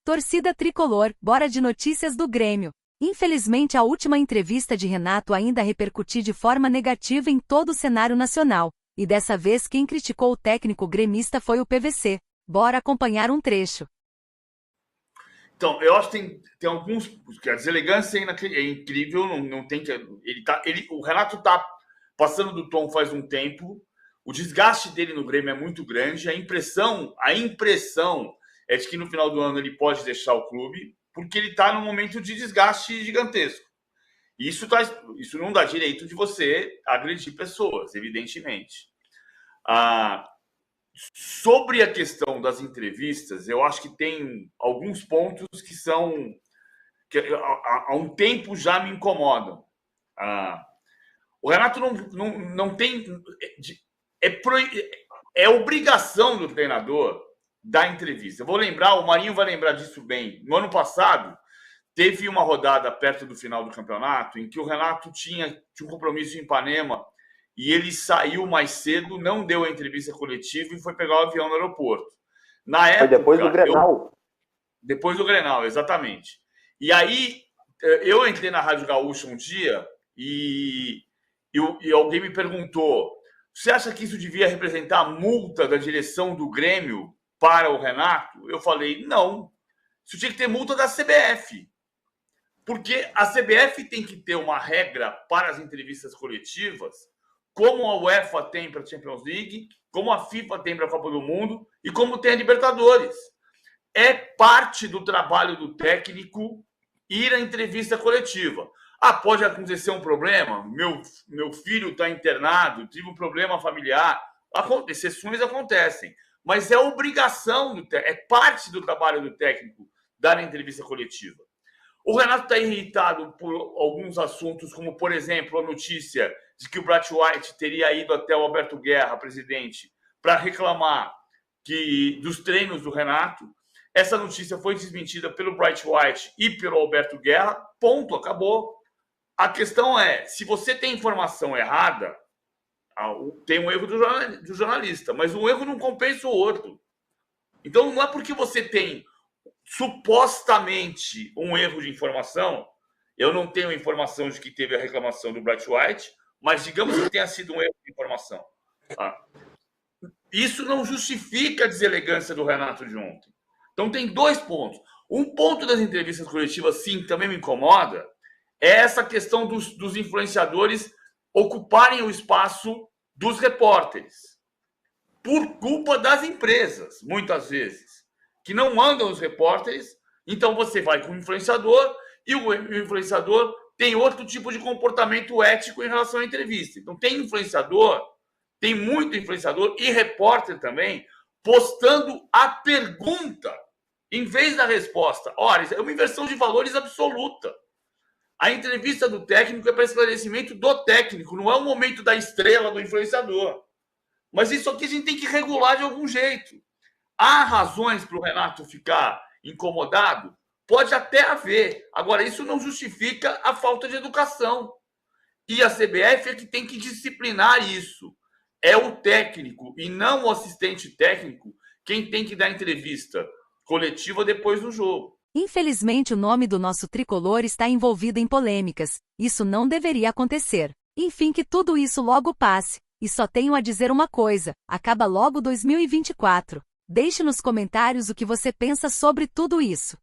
Torcida tricolor, bora de notícias do Grêmio. Infelizmente, a última entrevista de Renato ainda repercutiu de forma negativa em todo o cenário nacional. E dessa vez quem criticou o técnico gremista foi o PVC. Bora acompanhar um trecho. Então, eu acho que tem alguns... A deselegância é incrível, não tem que... o Renato está passando do tom faz um tempo, o desgaste dele no Grêmio é muito grande, a impressão é de que no final do ano ele pode deixar o clube, porque ele está num momento de desgaste gigantesco. E isso não dá direito de você agredir pessoas, evidentemente. Sobre a questão das entrevistas, eu acho que tem alguns pontos que há um tempo já me incomodam. O Renato não tem... É obrigação do treinador dar entrevista. Eu vou lembrar, o Marinho vai lembrar disso bem. No ano passado, teve uma rodada perto do final do campeonato em que o Renato tinha um compromisso em Ipanema e ele saiu mais cedo, não deu a entrevista coletiva e foi pegar o avião no aeroporto. Na época, foi depois do Grenal. Depois do Grenal, exatamente. E aí, eu entrei na Rádio Gaúcha um dia e alguém me perguntou: você acha que isso devia representar a multa da direção do Grêmio para o Renato? Eu falei, não. Isso tinha que ter multa da CBF. Porque a CBF tem que ter uma regra para as entrevistas coletivas, como a UEFA tem para a Champions League, como a FIFA tem para a Copa do Mundo e como tem a Libertadores. É parte do trabalho do técnico ir à entrevista coletiva. Pode acontecer um problema? Meu filho está internado, tive um problema familiar. Exceções acontecem. Mas é obrigação é parte do trabalho do técnico dar a entrevista coletiva. O Renato está irritado por alguns assuntos, como, por exemplo, a notícia de que o Bright White teria ido até o Alberto Guerra, presidente, para reclamar dos treinos do Renato. Essa notícia foi desmentida pelo Bright White e pelo Alberto Guerra. Ponto, acabou. A questão é, se você tem informação errada, tem um erro do jornalista, mas um erro não compensa o outro. Então, não é porque você tem supostamente um erro de informação, eu não tenho informação de que teve a reclamação do Bright White, mas digamos que tenha sido um erro de informação. Isso não justifica a deselegância do Renato de ontem. Então, tem dois pontos. Um ponto das entrevistas coletivas, sim, também me incomoda, é essa questão dos influenciadores ocuparem o espaço dos repórteres, por culpa das empresas, muitas vezes, que não mandam os repórteres. Então você vai com o influenciador e o influenciador tem outro tipo de comportamento ético em relação à entrevista. Então tem muito influenciador e repórter também postando a pergunta em vez da resposta. Olha, é uma inversão de valores absoluta. A entrevista do técnico é para esclarecimento do técnico, não é o momento da estrela do influenciador. Mas isso aqui a gente tem que regular de algum jeito. Há razões para o Renato ficar incomodado? Pode até haver. Agora, isso não justifica a falta de educação. E a CBF é que tem que disciplinar isso. É o técnico e não o assistente técnico quem tem que dar entrevista coletiva depois do jogo. Infelizmente, o nome do nosso tricolor está envolvido em polêmicas. Isso não deveria acontecer. Enfim, que tudo isso logo passe. E só tenho a dizer uma coisa: acaba logo 2024. Deixe nos comentários o que você pensa sobre tudo isso.